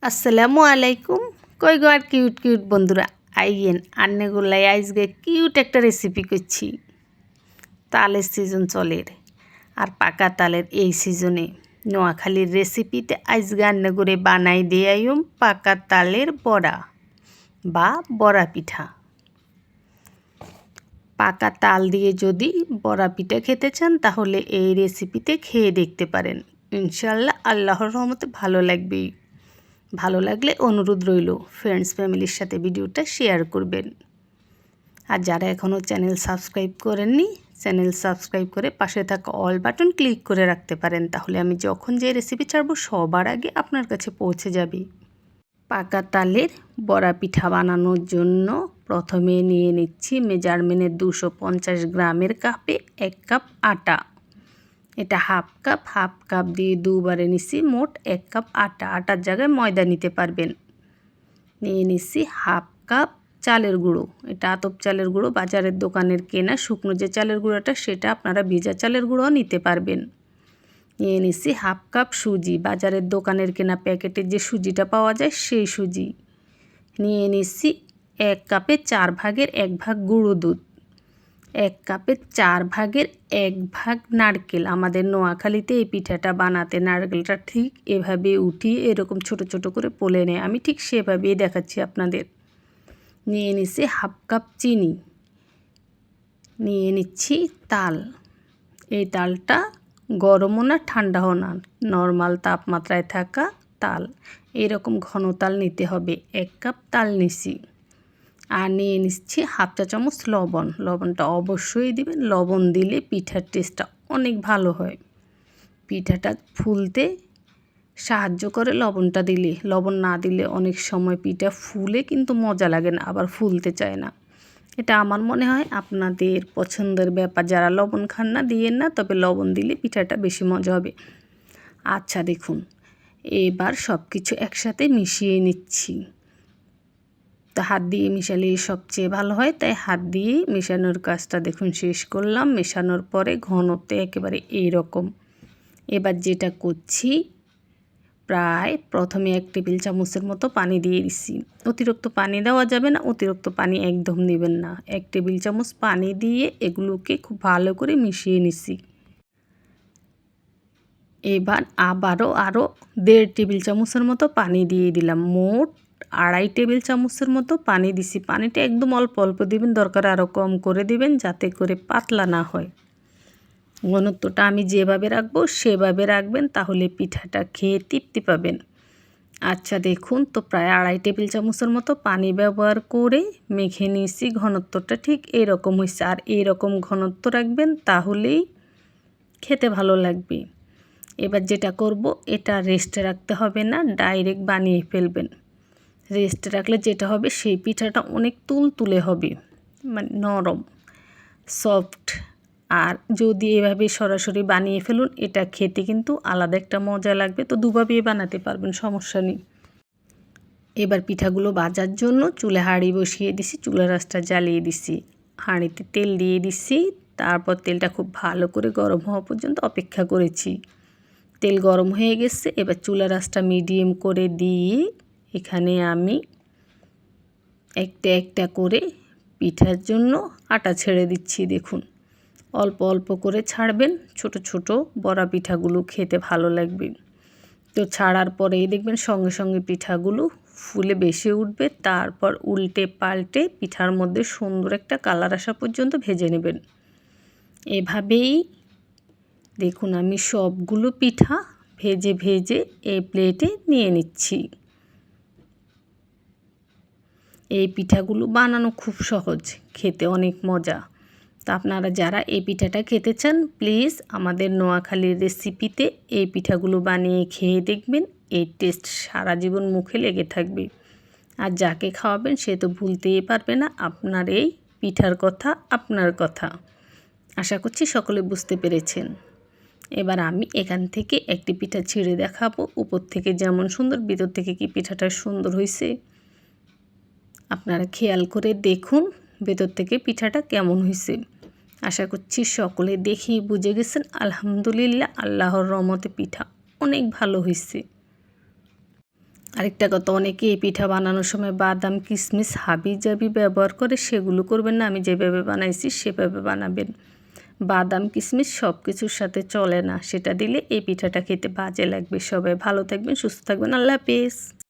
আসসালামু আলাইকুম। কই গো আর কিউট কিউট বন্ধুরা আইয়েন আন্নেগুলাই আজকে কিউট একটা রেসিপি করছি। তালের সিজন চলের আর পাকা তালের এই সিজনে নোয়াখালীর রেসিপিতে আজকে আন্নেগুড়ে বানাই দিয়াইম পাকা তালের বড়া বা বড়া পিঠা। পাকা তাল দিয়ে যদি বড়া পিঠা খেতে চান তাহলে এই রেসিপিতে খেয়ে দেখতে পারেন। ইনশাল্লাহ আল্লাহর রহমতে ভালো লাগবেই। ভালো লাগলে অনুরোধ রইল ফ্রেন্ডস ফ্যামিলির সাথে ভিডিওটা শেয়ার করবেন। আর যারা এখনও চ্যানেল সাবস্ক্রাইব করেননি চ্যানেল সাবস্ক্রাইব করে পাশে থাকা অল বাটন ক্লিক করে রাখতে পারেন, তাহলে আমি যখন যে রেসিপি ছাড়বো সবার আগে আপনার কাছে পৌঁছে যাবে। পাকা তালের বড়া পিঠা বানানোর জন্য প্রথমে নিয়ে নিচ্ছি মেজারমেন্টের 250 গ্রামের কাপে 1 কাপ আটা। এটা হাফ কাপ দিয়ে দুবারে নিচ্ছি, মোট 1 কাপ আটা। আটার জায়গায় ময়দা নিতে পারবেন। নিয়ে নিচ্ছি হাফ কাপ চালের গুঁড়ো। এটা আতপ চালের গুঁড়ো, বাজারের দোকানের কেনা শুকনো যে চালের গুঁড়োটা সেটা আপনারা ভেজা চালের গুঁড়োও নিতে পারবেন। নিয়ে নিচ্ছি হাফ কাপ সুজি, বাজারের দোকানের কেনা প্যাকেটের যে সুজিটা পাওয়া যায় সেই সুজি। নিয়ে নিচ্ছি 1 কাপে 4 ভাগের 1 ভাগ গুঁড়ো দুধ। 1 কাপে 4 ভাগের 1 ভাগ নারকেল। আমাদের নোয়াখালীতে এই পিঠাটা বানাতে নারকেলটা ঠিক এভাবে উঠিয়ে এরকম ছোট ছোট করে পলে নেয়, আমি ঠিক সেভাবেই দেখাচ্ছি আপনাদের। নিয়ে নিচ্ছি হাফ কাপ চিনি। নিয়ে নিচ্ছি তাল। এই তালটা গরমও না ঠান্ডাও না, নর্মাল তাপমাত্রায় থাকা তাল। এরকম ঘন তাল নিতে হবে। 1 কাপ তাল নিচ্ছি। আর নিয়ে নিচ্ছি হাফ চা চামচ লবণ। লবণটা অবশ্যই দিবেন, লবণ দিলে পিঠার টেস্টটা অনেক ভালো হয়। পিঠাটা ফুলতে সাহায্য করে লবণটা দিলে। লবণ না দিলে অনেক সময় পিঠা ফুলে কিন্তু মজা লাগে না, আবার ফুলতে চায় না। এটা আমার মনে হয় আপনাদের পছন্দের ব্যাপার, যারা লবণ খান না দিয়েন না, তবে লবণ দিলে পিঠাটা বেশি মজা হবে। আচ্ছা দেখুন, এবার সব কিছু একসাথে মিশিয়ে নিচ্ছি। তো হাত দিয়ে মিশালে সবচেয়ে ভালো হয়, তাই হাত দিয়ে মেশানোর কাজটা দেখুন শেষ করলাম। মেশানোর পরে ঘনত্ব একেবারে এইরকম। এবার যেটা করছি, প্রায় প্রথমে 1 টেবিল চামচের মতো পানি দিয়ে দিচ্ছি। অতিরিক্ত পানি দেওয়া যাবে না, অতিরিক্ত পানি একদম দিবেন না। 1 টেবিল চামচ পানি দিয়ে এগুলোকে খুব ভালো করে মিশিয়ে নিচ্ছি। এবার আরও 1.5 টেবিল চামচের মতো পানি দিয়ে দিলাম। মোট 2.5 টেবিল চামচের মতো পানি দিছি। পানিটা একদম অল্প অল্প দিবেন, দরকার আরও কম করে দিবেন, যাতে করে পাতলা না হয়। ঘনত্বটা আমি যেভাবে রাখবো সেভাবে রাখবেন, তাহলে পিঠাটা খেয়ে তৃপ্তি পাবেন। আচ্ছা দেখুন, তো প্রায় 2.5 টেবিল চামচের মতো পানি ব্যবহার করে মেখে নিয়েছি। ঘনত্বটা ঠিক এরকম হয়েছে। আর এইরকম ঘনত্ব রাখবেন, তাহলেই খেতে ভালো লাগবে। এবার যেটা করব, এটা রেস্টে রাখতে হবে না, ডাইরেক্ট বানিয়ে ফেলবেন। রেস্টে রাখলে যেটা হবে, সেই পিঠাটা অনেক তুলতুলে হবে, মানে নরম সফট। আর যদি এভাবে সরাসরি বানিয়ে ফেলুন, এটা খেতে কিন্তু আলাদা একটা মজা লাগবে। তো দুভাবেই বানাতে পারবেন, সমস্যা নেই। এবার পিঠাগুলো ভাজার জন্য চুলে হাঁড়ি বসিয়ে দিছি, চুলার আঁচটা জ্বালিয়ে দিছি। হাঁড়িতে তেল দিয়ে দিছি, তারপর তেলটা খুব ভালো করে গরম হওয়া পর্যন্ত অপেক্ষা করেছি। তেল গরম হয়ে গেছে, এবার চুলার আঁচটা মিডিয়াম করে দিয়ে এখানে আমি একটা একটা করে পিঠার জন্য আটা ছেড়ে দিচ্ছি। দেখুন, অল্প অল্প করে ছাড়বেন, ছোট ছোট বড়া পিঠাগুলো খেতে ভালো লাগবে। তো ছাড়ার পরেই দেখবেন সঙ্গে সঙ্গে পিঠাগুলো ফুলে বেশি উঠবে। তারপর উল্টে পাল্টে পিঠার মধ্যে সুন্দর একটা কালার আসা পর্যন্ত ভেজে নেবেন। এভাবেই দেখুন আমি সবগুলো পিঠা ভেজে ভেজে এই প্লেটে নিয়ে নিচ্ছি। এই পিঠাগুলো বানানো খুব সহজ, খেতে অনেক মজা। তো আপনারা যারা এই পিঠাটা খেতে চান, প্লিজ আমাদের নোয়াখালীর রেসিপিতে এই পিঠাগুলো বানিয়ে খেয়ে দেখবেন। এই টেস্ট সারা জীবন মুখে লেগে থাকবে। আর যাকে খাওয়াবেন সে তো ভুলতেই পারবে না আপনার এই পিঠার কথা, আপনার কথা। আশা করছি সকলে বুঝতে পেরেছেন। এবার আমি এখান থেকে একটি পিঠা ছিঁড়ে দেখাবো। উপর থেকে যেমন সুন্দর, ভিতর থেকে কি পিঠাটা সুন্দর হয়েছে আপনারা খেয়াল করে দেখুন ভেতর থেকে পিঠাটা কেমন হয়েছে। আশা করছি সকলে দেখেই বুঝে গেছেন। আলহামদুলিল্লাহ, আল্লাহর রহমতে পিঠা অনেক ভালো হয়েছে। আরেকটা কথা, অনেকে এই পিঠা বানানোর সময় বাদাম কিশমিশ হাবিজাবি ব্যবহার করে, সেগুলো করবেন না। আমি যেভাবে বানাইছি সেভাবে বানাবেন। বাদাম কিশমিশ সব কিছুর সাথে চলে না, সেটা দিলে এই পিঠাটা খেতে বাজে লাগবে। সবাই ভালো থাকবেন, সুস্থ থাকবেন। আল্লাহ হাফেজ।